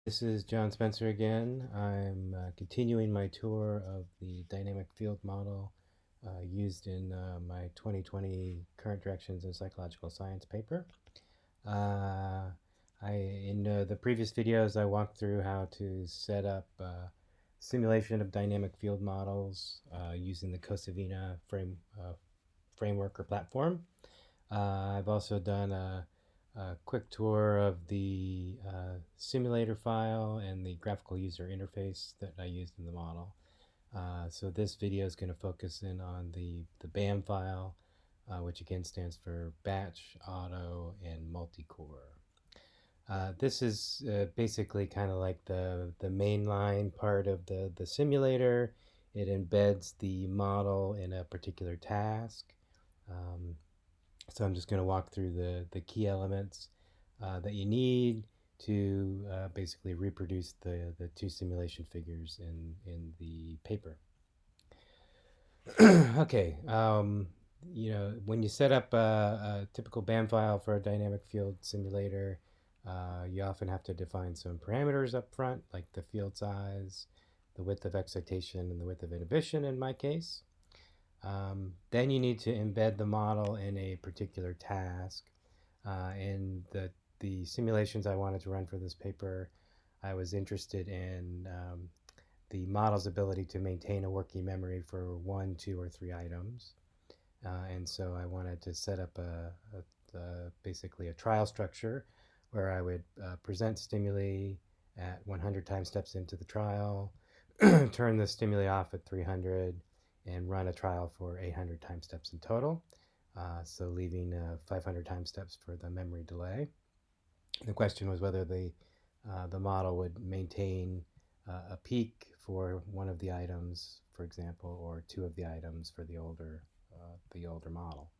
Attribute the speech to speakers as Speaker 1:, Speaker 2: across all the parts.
Speaker 1: This is John Spencer again. I'm continuing my tour of the dynamic field model used in my 2020 Current Directions in Psychological Science paper. In the previous videos, I walked through how to set up simulation of dynamic field models using the Cosavina framework or platform. I've also done a quick tour of the simulator file and the graphical user interface that I used in the model. So this video is going to focus in on the BAM file, which again stands for Batch-Auto-Multicore. This is basically kind of like the mainline part of the simulator. It embeds the model in a particular task. So I'm just going to walk through the key elements that you need to basically reproduce the two simulation figures in the paper. Okay, when you set up a typical BAM file for a dynamic field simulator, you often have to define some parameters up front, like the field size, the width of excitation, and the width of inhibition in my case. Then you need to embed the model in a particular task. In the simulations I wanted to run for this paper, I was interested in the model's ability to maintain a working memory for 1, 2, or 3 items. And so I wanted to set up basically a trial structure where I would present stimuli at 100 time steps into the trial, turn the stimuli off at 300, and run a trial for 800 time steps in total, so leaving 500 time steps for the memory delay. The question was whether the model would maintain a peak for one of the items, for example, or 2 of the items for the older model.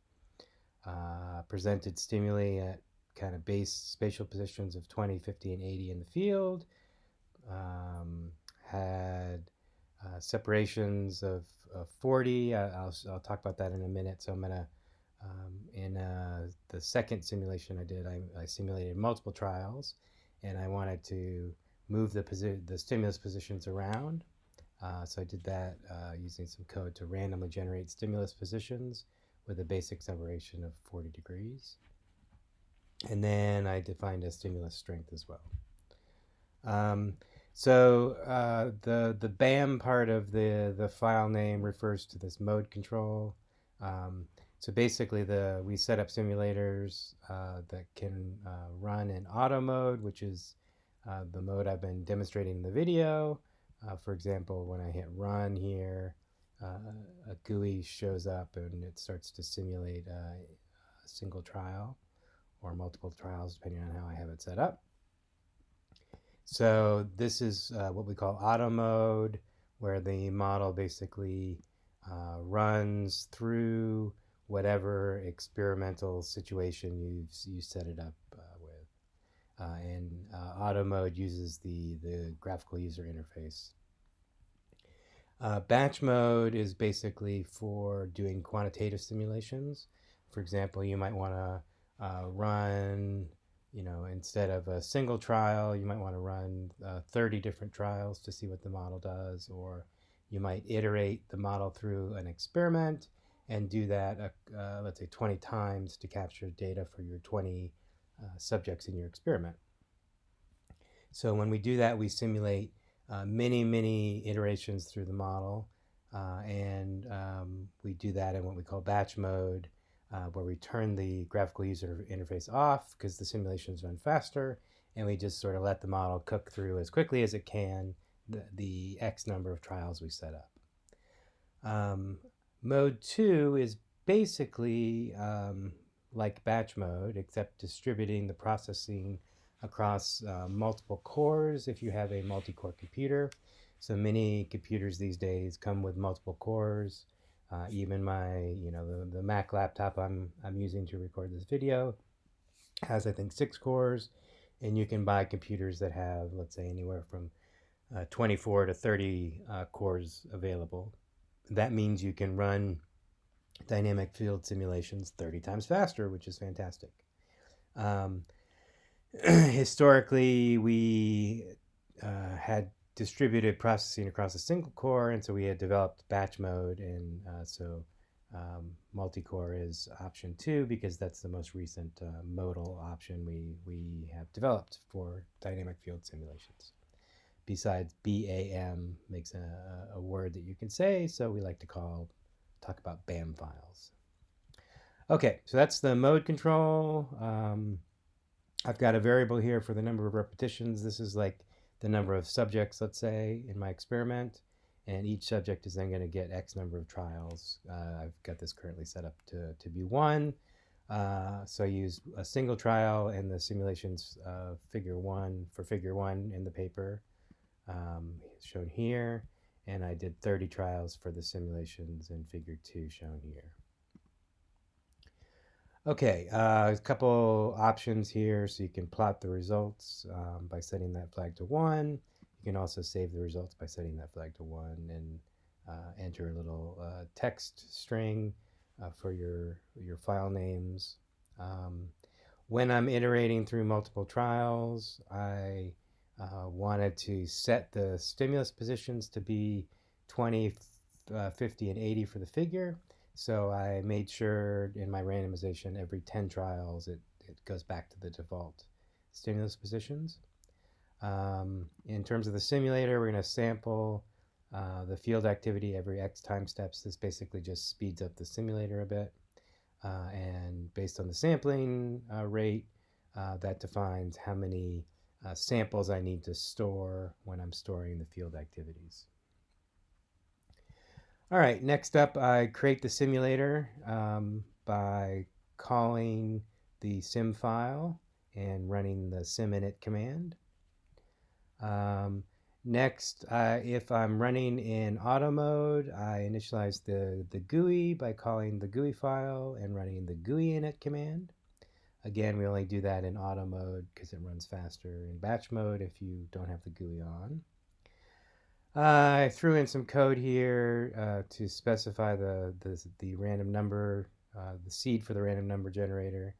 Speaker 1: Presented stimuli at kind of base spatial positions of 20, 50, and 80 in the field. Had separations of 40. I'll talk about that in a minute. So I'm going to, in the second simulation I did, I simulated multiple trials, and I wanted to move the stimulus positions around. So I did that using some code to randomly generate stimulus positions with a basic separation of 40 degrees. And then I defined a stimulus strength as well. So the BAM part of the file name refers to this mode control. So basically we set up simulators that can run in auto mode, which is the mode I've been demonstrating in the video. For example, when I hit run here, a GUI shows up and it starts to simulate a single trial or multiple trials depending on how I have it set up. So this is what we call auto mode, where the model basically runs through whatever experimental situation you set it up with. And auto mode uses the graphical user interface. Batch mode is basically for doing quantitative simulations. For example, you might want to run, instead of a single trial, you might want to run 30 different trials to see what the model does, or you might iterate the model through an experiment and do that, let's say 20 times to capture data for your 20 subjects in your experiment. So when we do that, we simulate many iterations through the model, and we do that in what we call batch mode, where we turn the graphical user interface off because the simulations run faster, and we just sort of let the model cook through as quickly as it can the X number of trials we set up. Mode 2 is basically like batch mode, except distributing the processing across multiple cores if you have a multi-core computer. So many computers these days come with multiple cores. Even my, the Mac laptop I'm using to record this video has, I think, 6 cores, and you can buy computers that have, let's say, anywhere from 24 to 30 cores available. That means you can run dynamic field simulations 30 times faster, which is fantastic. Historically, we had distributed processing across a single core, and so we had developed batch mode, and so multi-core is option 2 because that's the most recent modal option we have developed for dynamic field simulations. Besides, BAM makes a word that you can say, so we like to talk about BAM files. Okay, so that's the mode control. I've got a variable here for the number of repetitions. This is like the number of subjects, let's say, in my experiment, and each subject is then going to get X number of trials. I've got this currently set up to be 1. So I use a single trial in the simulations figure 1 in the paper, shown here, and I did 30 trials for the simulations in figure 2 shown here. Okay, a couple options here. So you can plot the results by setting that flag to 1. You can also save the results by setting that flag to 1 and enter a little text string for your file names. When I'm iterating through multiple trials, I wanted to set the stimulus positions to be 20, 50, and 80 for the figure. So I made sure in my randomization every 10 trials it goes back to the default stimulus positions. In terms of the simulator, we're going to sample the field activity every X time steps. This basically just speeds up the simulator a bit. And based on the sampling rate, that defines how many samples I need to store when I'm storing the field activities. All right, next up, I create the simulator by calling the sim file and running the siminit command. Next, if I'm running in auto mode, I initialize the GUI by calling the GUI file and running the GUI init command. Again, we only do that in auto mode because it runs faster in batch mode if you don't have the GUI on. I threw in some code here to specify the random number, the seed for the random number generator.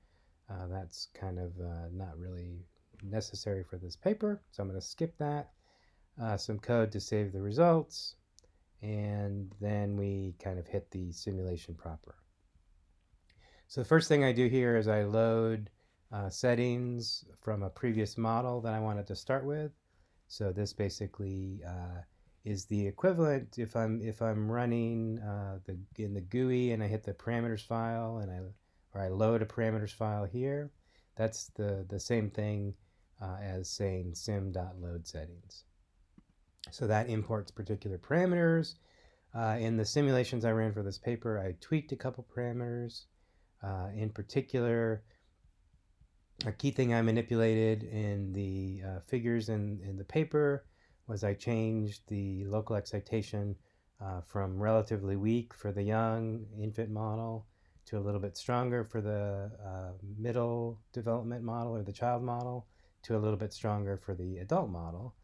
Speaker 1: That's kind of not really necessary for this paper, so I'm going to skip that. Some code to save the results, and then we kind of hit the simulation proper. So the first thing I do here is I load settings from a previous model that I wanted to start with. So this basically is the equivalent if I'm running in the GUI and I hit the parameters file and I load a parameters file here. That's the same thing as saying sim.load settings. So that imports particular parameters. In the simulations I ran for this paper, I tweaked a couple parameters. In particular, a key thing I manipulated in the figures in the paper was I changed the local excitation from relatively weak for the young infant model to a little bit stronger for the middle development model or the child model to a little bit stronger for the adult model.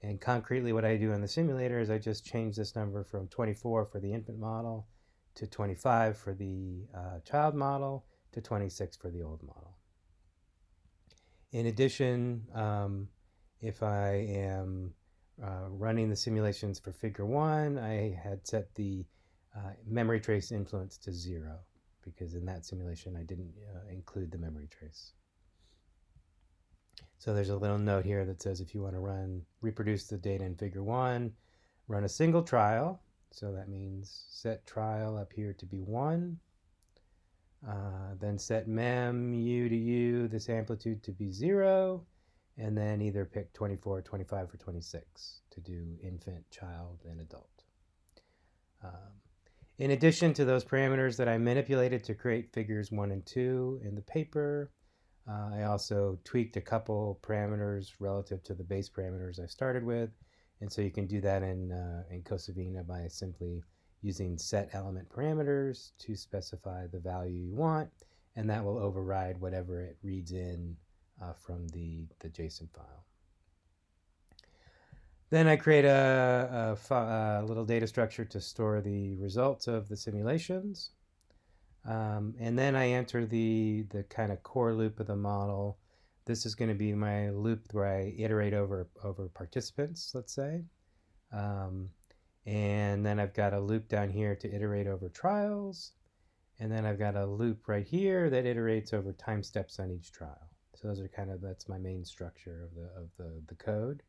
Speaker 1: And concretely what I do in the simulator is I just change this number from 24 for the infant model to 25 for the child model to 26 for the old model. In addition, if I am running the simulations for figure 1, I had set the memory trace influence to 0 because in that simulation I didn't include the memory trace. So there's a little note here that says if you want to reproduce the data in figure 1, run a single trial. So that means set trial up here to be 1. Then set mem u to u, this amplitude to be 0. And then either pick 24, 25, or 26 to do infant, child, and adult. In addition to those parameters that I manipulated to create figures 1 and 2 in the paper, I also tweaked a couple parameters relative to the base parameters I started with. And so you can do that in Cosovina by simply using set element parameters to specify the value you want, and that will override whatever it reads in from the JSON file. Then I create a little data structure to store the results of the simulations. And then I enter the kind of core loop of the model this is going to be my loop where I iterate over participants, let's say. And then I've got a loop down here to iterate over trials. And then I've got a loop right here that iterates over time steps on each trial. So those are that's my main structure of the code.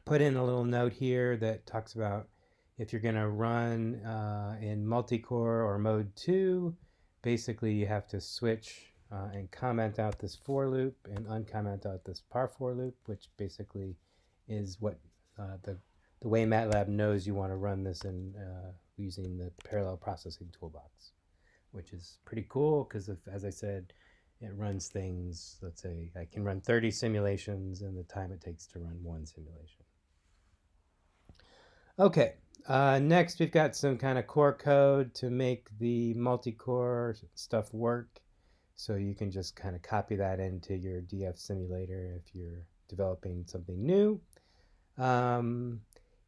Speaker 1: Put in a little note here that talks about if you're going to run in multicore or mode 2, basically you have to switch and comment out this for loop and uncomment out this par4 loop, which basically is what the way MATLAB knows you want to run this in using the parallel processing toolbox, which is pretty cool because, as I said, it runs things. Let's say I can run 30 simulations in the time it takes to run one simulation. Okay, next we've got some kind of core code to make the multi-core stuff work. So you can just kind of copy that into your DF simulator if you're developing something new.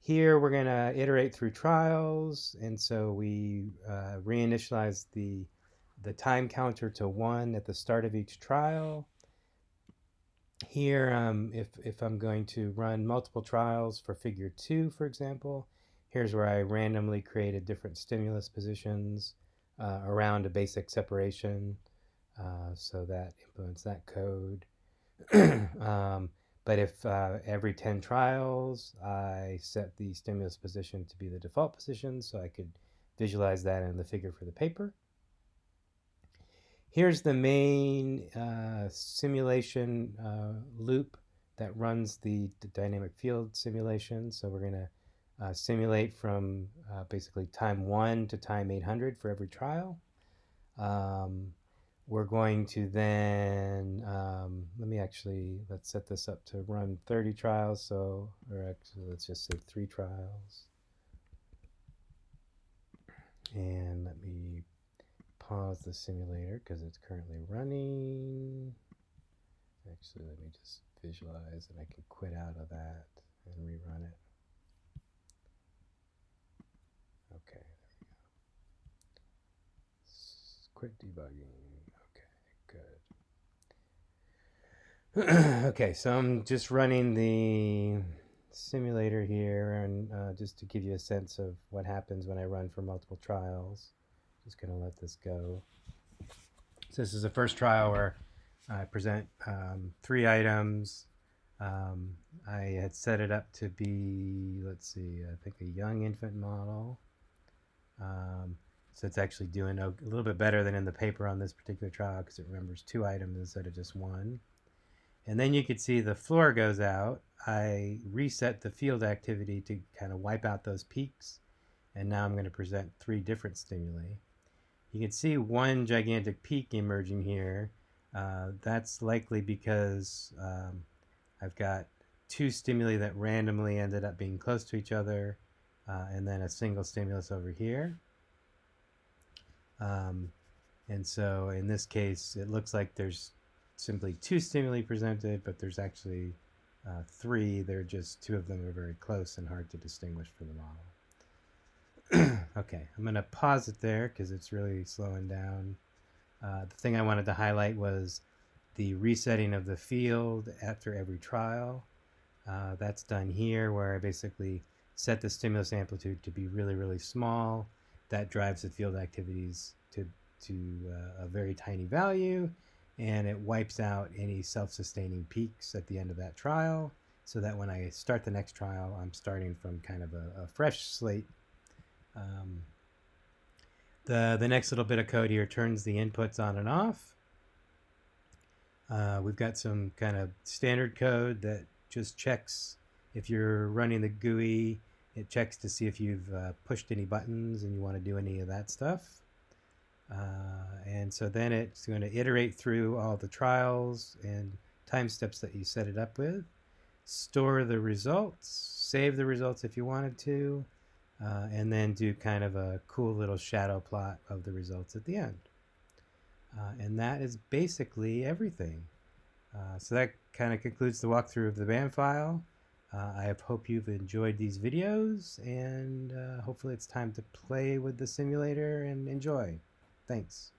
Speaker 1: Here we're going to iterate through trials, and so we reinitialize the time counter to 1 at the start of each trial. Here, if I'm going to run multiple trials for figure 2, for example, here's where I randomly created different stimulus positions around a basic separation. So that implements that code. But if every 10 trials, I set the stimulus position to be the default position, so I could visualize that in the figure for the paper. Here's the main simulation loop that runs the dynamic field simulation. So we're going to simulate from basically time 1 to time 800 for every trial. We're going to then, let's set this up to run 30 trials. Or actually, let's just say 3 trials. And let me pause the simulator because it's currently running. Actually, let me just visualize and I can quit out of that and rerun it. Okay, there we go. Quit debugging. Okay, so I'm just running the simulator here, and just to give you a sense of what happens when I run for multiple trials. Just going to let this go. So this is the first trial where I present 3 items. I had set it up to be, let's see, I think a young infant model. So it's actually doing a little bit better than in the paper on this particular trial because it remembers 2 items instead of just 1. And then you can see the floor goes out. I reset the field activity to kind of wipe out those peaks. And now I'm going to present 3 different stimuli. You can see one gigantic peak emerging here. That's likely because I've got 2 stimuli that randomly ended up being close to each other, and then a single stimulus over here. And so in this case, it looks like there's simply 2 stimuli presented, but there's actually 3. They're just 2 of them are very close and hard to distinguish from the model. Okay, I'm going to pause it there because it's really slowing down. The thing I wanted to highlight was the resetting of the field after every trial. That's done here where I basically set the stimulus amplitude to be really, really small. That drives the field activities to a very tiny value, and it wipes out any self-sustaining peaks at the end of that trial, so that when I start the next trial, I'm starting from kind of a fresh slate. The next little bit of code here turns the inputs on and off. We've got some kind of standard code that just checks if you're running the GUI. It checks to see if you've pushed any buttons and you want to do any of that stuff. And so then it's going to iterate through all the trials and time steps that you set it up with, store the results, save the results if you wanted to, and then do kind of a cool little shadow plot of the results at the end. And that is basically everything. So that kind of concludes the walkthrough of the BAM file. I hope you've enjoyed these videos, and hopefully it's time to play with the simulator and enjoy. Thanks.